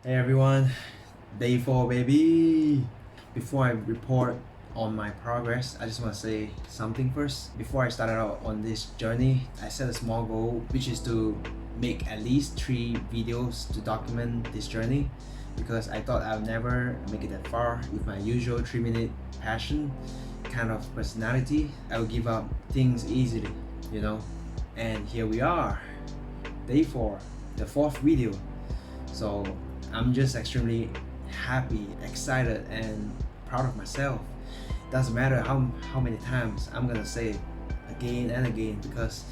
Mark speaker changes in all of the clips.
Speaker 1: Hey everyone, day 4 baby! Before I report on my progress, I just want to say something first. Before I started out on this journey, I set a small goal which is to make at least 3 videos to document this journey because I thought I'll never make it that far with my usual 3-minute passion kind of personality. I would give up things easily, you know? And here we are, day 4, the 4th video. So I'm just extremely happy, excited, and proud of myself. Doesn't matter how many times I'm gonna say it again and again because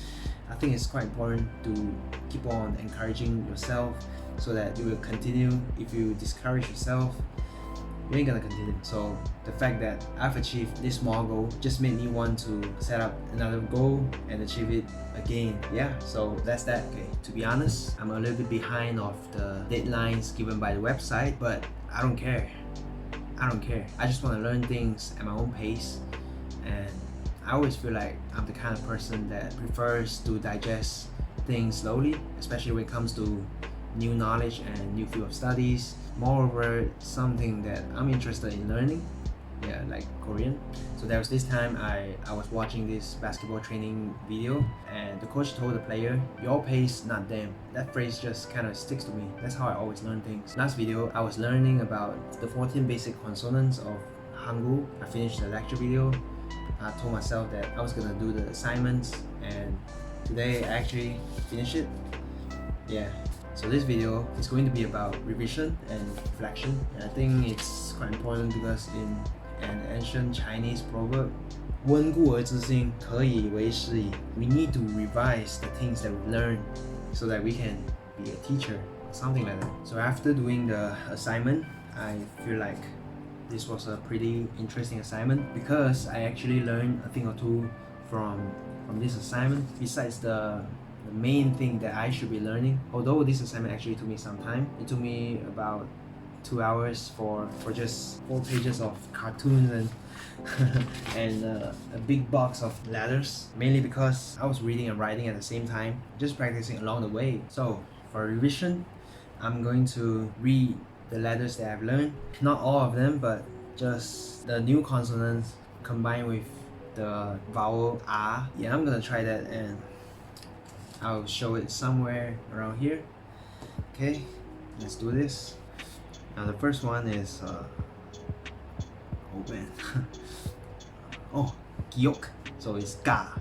Speaker 1: I think it's quite important to keep on encouraging yourself so that you will continue. If you discourage yourself, you ain't gonna continue. So the fact that I've achieved this small goal just made me want to set up another goal and achieve it again. Yeah, so that's that. Okay, to be honest, I'm a little bit behind of the deadlines given by the website, but I don't care. I just want to learn things at my own pace, and I always feel like I'm the kind of person that prefers to digest things slowly, especially when it comes to new knowledge and new field of studies. Moreover, something that I'm interested in learning, yeah, like Korean. So there was this time I was watching this basketball training video, and the coach told the player, "Your pace, not them." That phrase just kind of sticks to me. That's how I always learn things. Last video, I was learning about the 14 basic consonants of Hangul. I finished the lecture video. I told myself that I was gonna do the assignments, and today I actually finished it. Yeah. So this video is going to be about revision and reflection, and I think it's quite important because in an ancient Chinese proverb, 温故而知新，可以为师矣. We need to revise the things that we learn so that we can be a teacher or something like that. So after doing the assignment, I feel like this was a pretty interesting assignment because I actually learned a thing or two from this assignment besides the main thing that I should be learning. Although this assignment actually took me some time. It took me about 2 hours for just 4 pages of cartoons and and a big box of letters, mainly because I was reading and writing at the same time, just practicing along the way. So for revision, I'm going to read the letters that I've learned. Not all of them, but just the new consonants combined with the vowel ah. Yeah, I'm gonna try that and I'll show it somewhere around here. Okay, let's do this. Now the first one is oh man. Oh, gyok. So it's ka,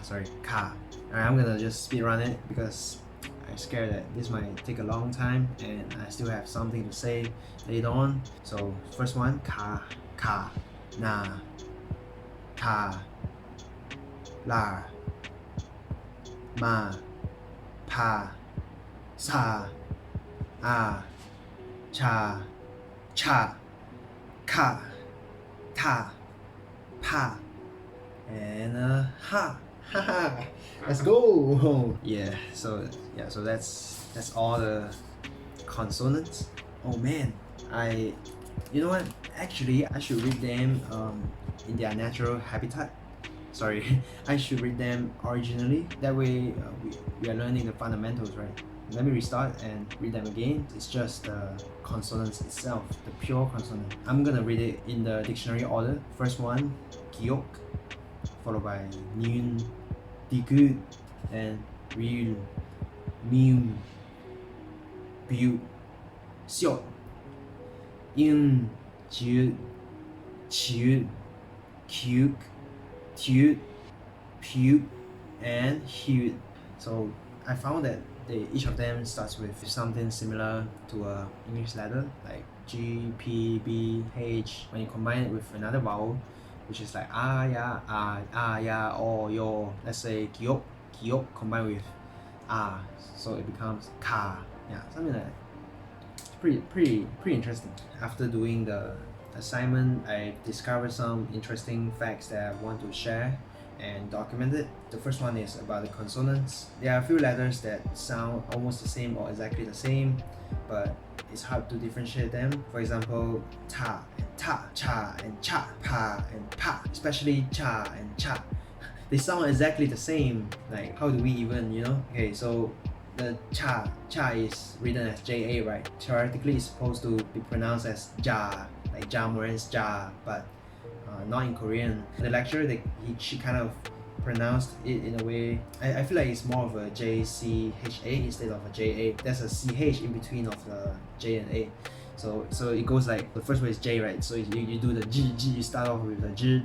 Speaker 1: sorry, ka. Alright, I'm gonna just speed run it because I'm scared that this might take a long time and I still have something to say later on. So first one, ka, na, ka, la, ma, pa, sa, ah, cha, cha, ka, ta, pa, and ha. Haha. Let's go. Yeah, so that's all the consonants. Oh man, you know what? Actually, I should read them in their natural habitat. Sorry, I should read them originally. That way, we are learning the fundamentals, right? Let me restart and read them again. It's just the consonants itself, the pure consonant. I'm gonna read it in the dictionary order. First one, gyok, followed by nyun, digu, and ryul, miu, biu, siot, in, jiu, chiu, kyuk, tut, pu, and hud. So I found that each of them starts with something similar to a English letter like G, P, B, H. When you combine it with another vowel, which is like ya, o, yo. Let's say gyok combined with so it becomes ka. Yeah, something like that. It's pretty interesting. After doing the assignment, I discovered some interesting facts that I want to share and document it. The first one is about the consonants. There are a few letters that sound almost the same or exactly the same, but it's hard to differentiate them. For example, ta and ta, cha and cha, pa and pa, especially cha and cha. They sound exactly the same. Like, how do we even, Okay, so the cha is written as ja, right? Theoretically, it's supposed to be pronounced as ja, like Ja Moran's ja, but not in Korean. In the lecture, she kind of pronounced it in a way. I feel like it's more of a JCHA instead of a JA. There's a CH in between of the J and A. So it goes like the first word is J, right? So you do the G, you start off with the J,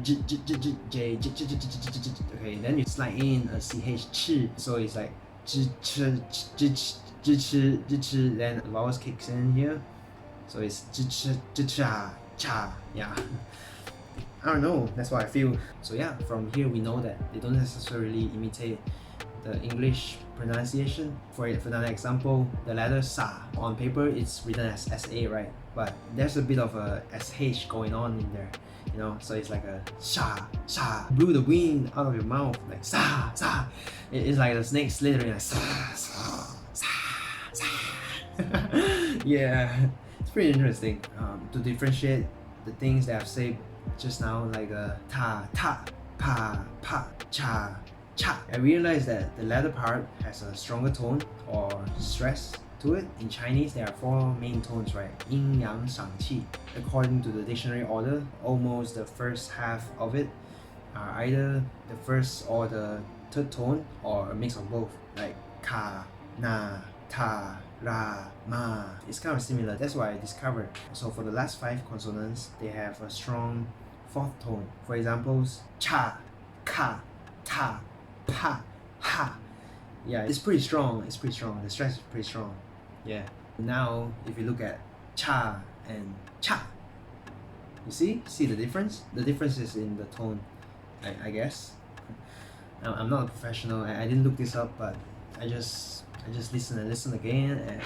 Speaker 1: okay, then you slide in a CH, ch, so it's like then the vowels kicks in here, so it's cha, yeah. I don't know, that's what I feel. So yeah, from here we know that they don't necessarily imitate the English pronunciation. For another example, the letter sa on paper it's written as SA, right? But there's a bit of a SH going on in there, you know, so it's like a sha, blew the wind out of your mouth, like sa. It's like the snake slithering, like sa. Yeah, it's pretty interesting to differentiate the things that I've said just now, like ta, pa, cha. I realized that the latter part has a stronger tone or stress to it. In Chinese, there are 4 main tones, right? Yin, Yang, Shang, Qi. According to the dictionary order, almost the first half of it are either the first or the third tone or a mix of both, like ka, na, ta, ra, ma. It's kind of similar. That's what I discovered. So for the last 5 consonants, they have a strong 4th tone. For examples, cha, ka, ta, pa, ha. Yeah, it's pretty strong. The stress is pretty strong. Yeah. Now, if you look at cha and cha, you see the difference? The difference is in the tone, I guess. I'm not a professional. I didn't look this up, but I just listen again and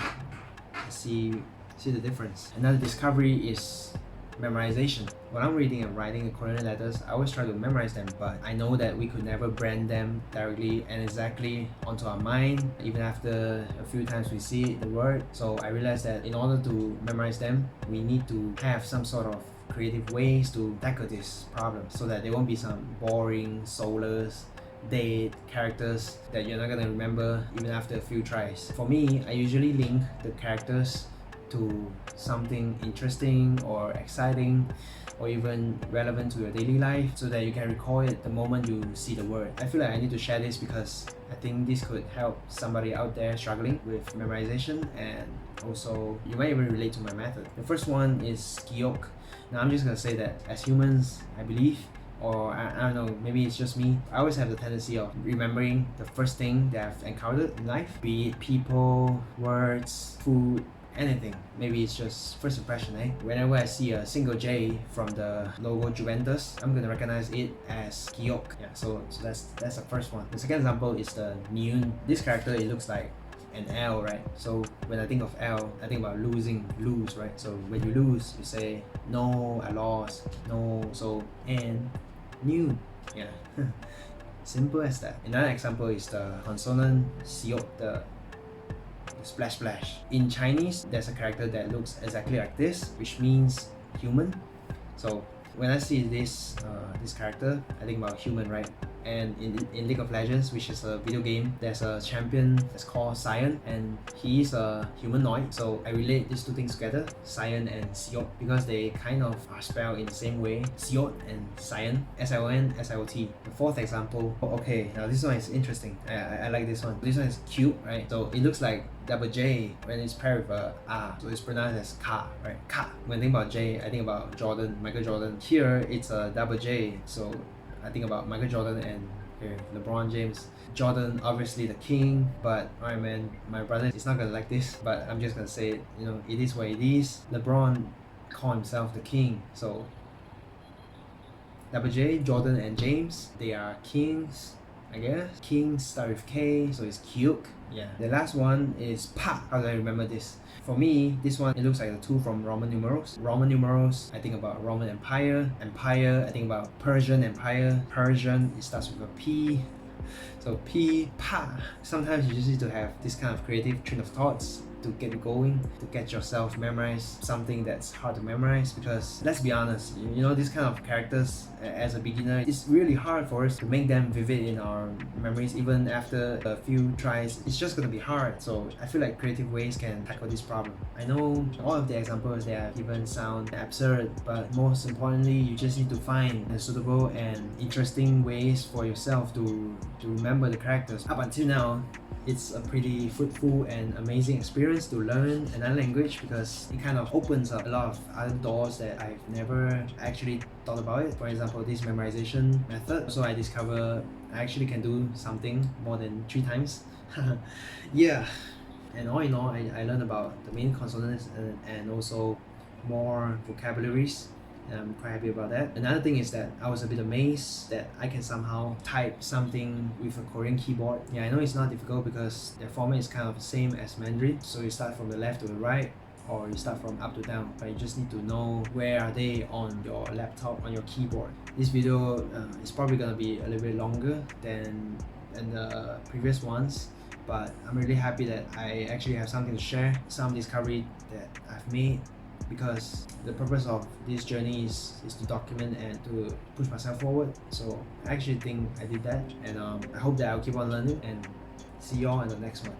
Speaker 1: see the difference. Another discovery is memorization. When I'm reading and writing the Korean letters, I always try to memorize them, but I know that we could never brand them directly and exactly onto our mind, even after a few times we see the word. So I realized that in order to memorize them, we need to have some sort of creative ways to tackle this problem so that there won't be some boring, soulless, dead characters that you're not gonna remember even after a few tries. For me, I usually link the characters to something interesting or exciting or even relevant to your daily life so that you can recall it the moment you see the word. I feel like I need to share this because I think this could help somebody out there struggling with memorization, and also you might even relate to my method. The first one is giok. Now I'm just gonna say that as humans, I believe, or I don't know, maybe it's just me, I always have the tendency of remembering the first thing that I've encountered in life, be it people, words, food, anything. Maybe it's just first impression, eh? Whenever I see a single J from the logo Juventus, I'm gonna recognize it as Giok. Yeah, so that's the first one. The second example is the Nyun. This character, it looks like an L, right? So when I think of L, I think about lose, right? So when you lose, you say no, I lost, no, so and Nyun. Yeah. Simple as that. Another example is the consonant siok, the splash. In Chinese, there's a character that looks exactly like this, which means human. So when I see this character, I think about human, right? And in League of Legends, which is a video game, there's a champion that's called Sion, and he's a humanoid. So I relate these two things together, Sion and Siot, because they kind of are spelled in the same way. Siot and Sion, S-I-O-N, S-I-O-T. The fourth example, okay, now this one is interesting. I like this one. This one is cute, right? So it looks like double J when it's paired with a R, so it's pronounced as Ka, right? Ka. When I think about J, I think about Jordan, Michael Jordan. Here it's a double J, so I think about Michael Jordan and here, LeBron James. Jordan, obviously the king, but alright man, my brother is not gonna like this, but I'm just gonna say it, you know, it is what it is. LeBron called himself the king, so double J, Jordan and James, they are kings, I guess. Kings start with K, so it's Kyuk. Yeah. The last one is Pa. How do I remember this? For me, this one, it looks like the two from Roman numerals. Roman numerals, I think about Roman Empire. Empire, I think about Persian Empire. Persian, it starts with a P. So P, Pa. Sometimes you just need to have this kind of creative train of thoughts to get it going, to get yourself memorize something that's hard to memorize. Because let's be honest, you know, these kind of characters as a beginner, it's really hard for us to make them vivid in our memories. Even after a few tries, it's just gonna be hard. So I feel like creative ways can tackle this problem. I know all of the examples they are given sound absurd, but most importantly, you just need to find suitable and interesting ways for yourself to remember the characters. Up until now, it's a pretty fruitful and amazing experience to learn another language, because it kind of opens up a lot of other doors that I've never actually thought about it. For example, this memorization method. So I discover I actually can do something more than 3 times. Yeah. And all in all, I learned about the main consonants and also more vocabularies, and I'm quite happy about that. Another thing is that I was a bit amazed that I can somehow type something with a Korean keyboard. Yeah, I know it's not difficult because their format is kind of the same as Mandarin, so you start from the left to the right, or you start from up to down, but you just need to know where are they on your laptop, on your keyboard. This video is probably gonna be a little bit longer than the previous ones, but I'm really happy that I actually have something to share, some discovery that I've made, because the purpose of this journey is to document and to push myself forward. So I actually think I did that, and I hope that I'll keep on learning, and see you all in the next one.